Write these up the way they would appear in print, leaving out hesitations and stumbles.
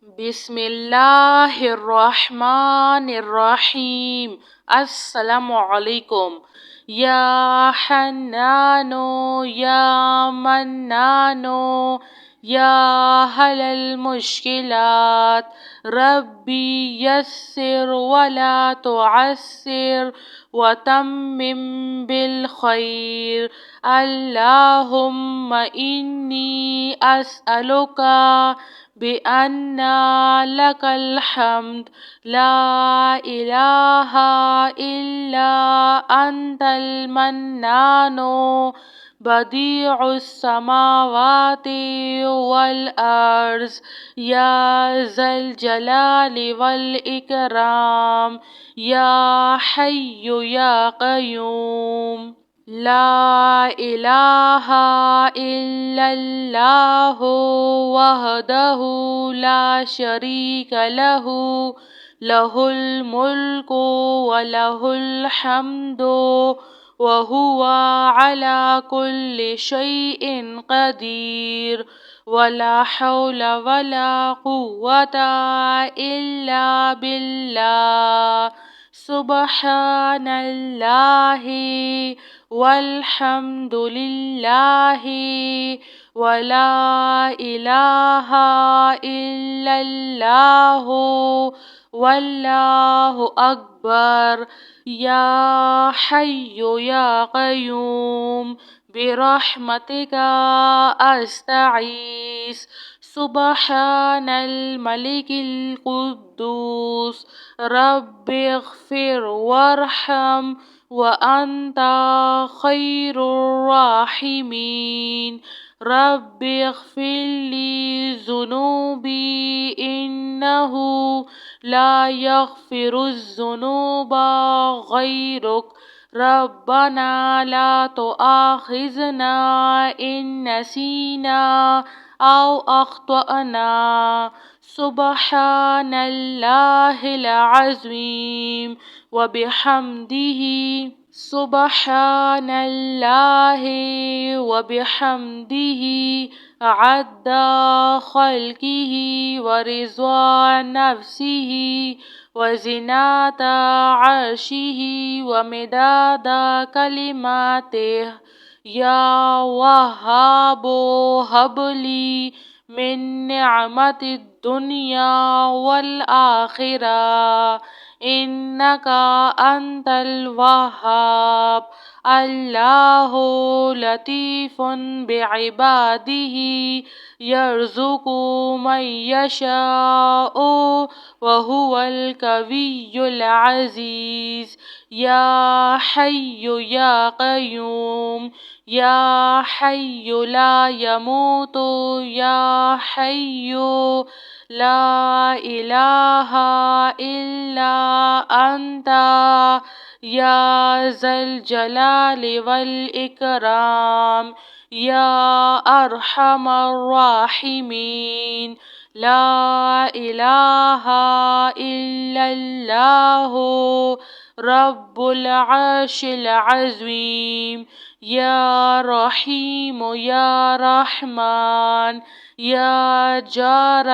بسم اللہ الرحمن الرحیم۔ السلام علیکم۔ یا حنانو یا منانو یا حل المشکلات ربی یسر ولا تعسر وتمم بالخیر۔ اللہم انی اسألک بأن لك الحمد لا إله إلا أنت المنان بديع السماوات والأرض يا ذا الجلال والإكرام يا حي يا قيوم لا إله إلا الله وحده لا شريك له له الملك وله الحمد وهو على كل شيء قدير ولا حول ولا قوة إلا بالله سبحان الله والحمد لله ولا إله إلا الله والله أكبر يا حي يا قيوم برحمتك أستغيث سبحان الملك القدوس رب اغفر وارحم وأنت خير الراحمين رب اغفر لي ذنوبي إنه لا يغفر الذنوب غيرك ربنا لا تؤاخذنا إن نسينا أو أخطأنا سبحان الله العظيم وبحمده سبحان الله وبحمده عد خلقه ورضا نفسه وزنة عرشه ومداد كلماته يا وهاب هب لي من نعمة الدنيا والآخرة إنك أنت الوهاب الله لطيف بعباده يرزق من يشاء وهو القوي العزيز يا حي يا قيوم يا حي لا يموت يا حي لا إله إلا أنت يا ذا الجلال والإكرام يا أرحم الراحمين لا إله إلا الله رب العرش العظيم يا رحيم يا رحمن يا جار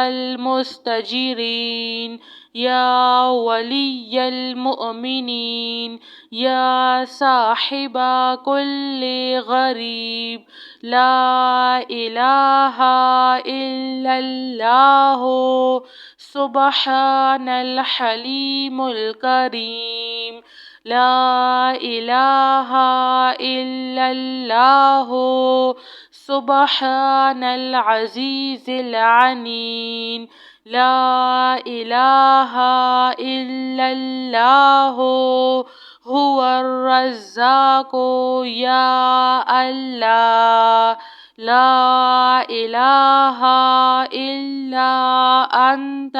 المستجيرين يا ولي المؤمنين يا صاحب كل غريب لا إله إلا الله سبحان الحليم الكريم لا إله إلا الله سبحان العزيز العنين لا إله إلا الله هو الرزاق يا الله لا إله إلا أنت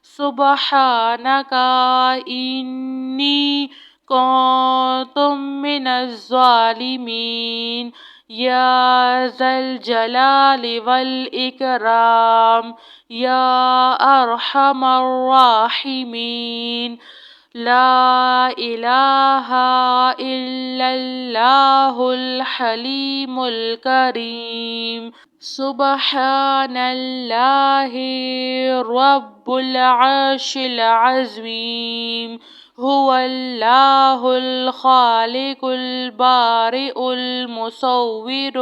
سبحانك إني كنت من الظالمين يا ذا الجلال والإكرام يا أرحم الراحمين لا إله إلا الله الحليم الكريم. سبحان الله رب العرش العظيم. هو الله الخالق البارئ المصور،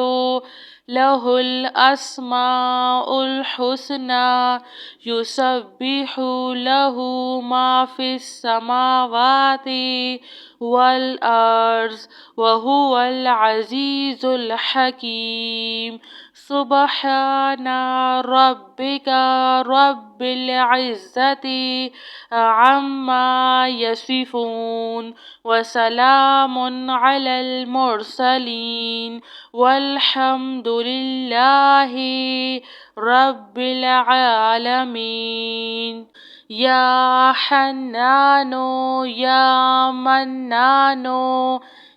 له الأسماء الحسنى، يسبح له ما في السماوات والأرض، وهو العزيز الحكيم. سبحان ربك رب العزة عما يصفون، وسلام على المرسلين، والحمد لله رب العالمين. يا حنان يا منان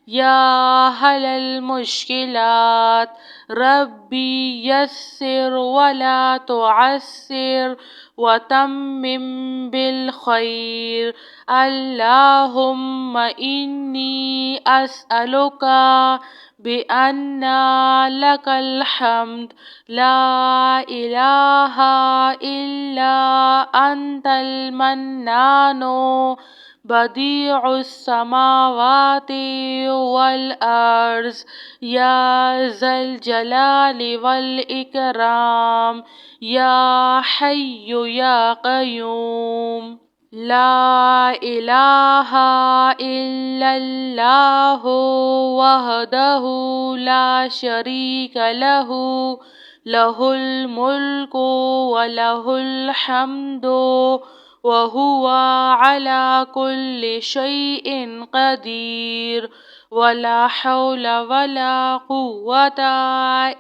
يا حل المشكلات، ربي يسر ولا تعسر، وتمم بالخير. اللهم إني أسألك بأن لك الحمد، لا إله إلا أنت المنان، بديع السماوات والأرض، يا ذا الجلال والإكرام، يا حي يا قيوم. لا إله إلا الله وحده لا شريك له، له الملك وله الحمد، وهو على كل شيء قدير. ولا حول ولا قوة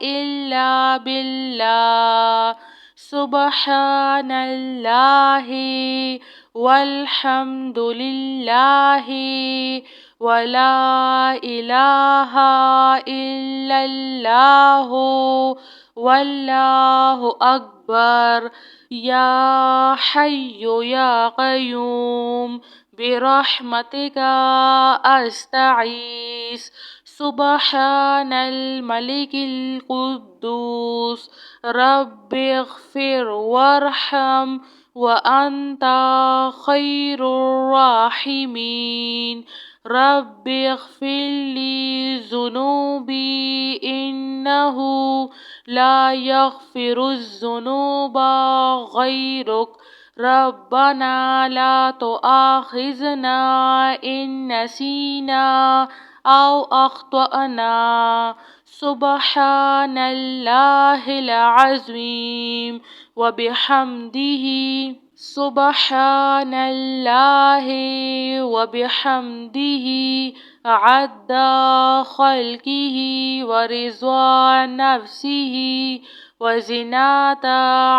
إلا بالله. سبحان الله والحمد لله ولا إله إلا الله والله أكبر. يا حي يا قيوم برحمتك أستغيث. سبحان الملك القدوس، رب اغفر وارحم وأنت خير الراحمين. رب اغفر لي ذنوبي إنه لا يغفر الذنوب غيرك. ربنا لا تؤاخذنا إن نسينا أو أخطأنا. سبحان الله العظيم وبحمده، سبحان الله وبحمده عد خلقه ورضا نفسه وزنة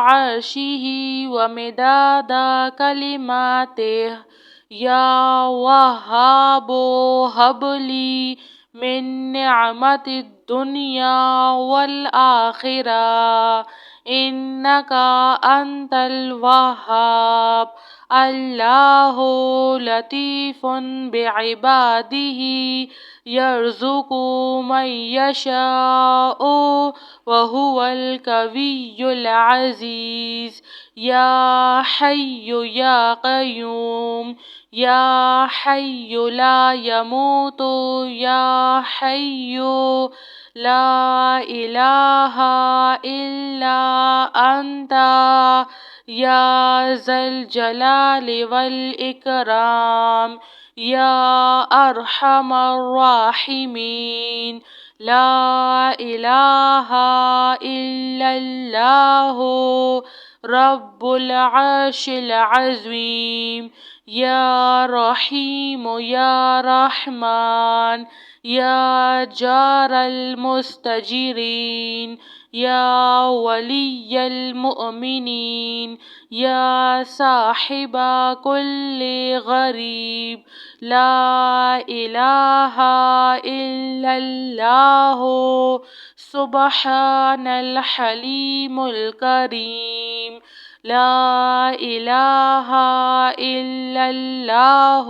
عرشه ومداد كلماته. يا وهاب هب لي من نعمة الدنيا والآخرة، إنك أنت الوهاب. الله لطيف بعباده، يرزق من يشاء، وهو القوي العزيز. يا حي يا قيوم، يا حي لا يموت، يا حي لا إله إلا أنت، يا ذا الجلال والإكرام، يا أرحم الراحمين. لا إله إلا الله رب العرش العظيم. يا رحيم يا رحمن، يا جار المستجيرين، يا ولي المؤمنين، يا صاحب كل غريب. لا إله إلا الله. سبحان الحليم الكريم. لا إله إلا الله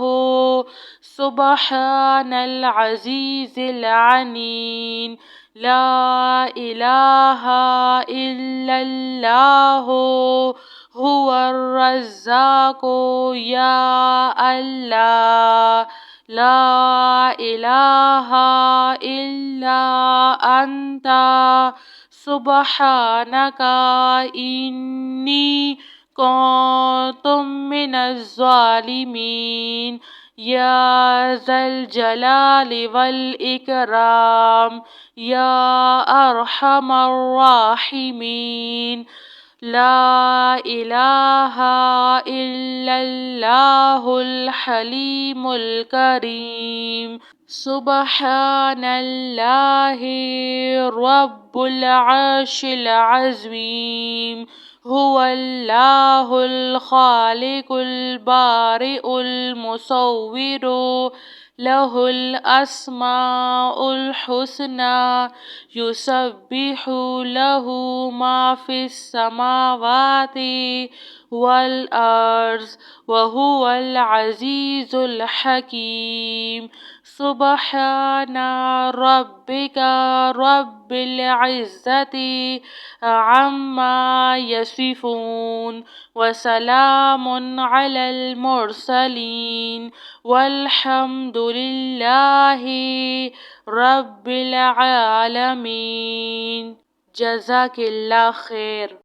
سبحان العزيز العليم لا إله إلا الله هو الرزاق يا الله لا إله إلا أنت سبحانك إني كنت من الظالمين يا ذا الجلال والإكرام يا أرحم الراحمين لا إله إلا الله الحليم الكريم سبحان الله رب العرش العظيم هو الله الخالق البارئ المصور له الأسماء الحسنى يسبح له ما في السماوات والأرض وهو العزيز الحكيم سبحان ربك رب العزة عما يصفون وسلام على المرسلين والحمد لله رب العالمين. جزاك اللہ خیر.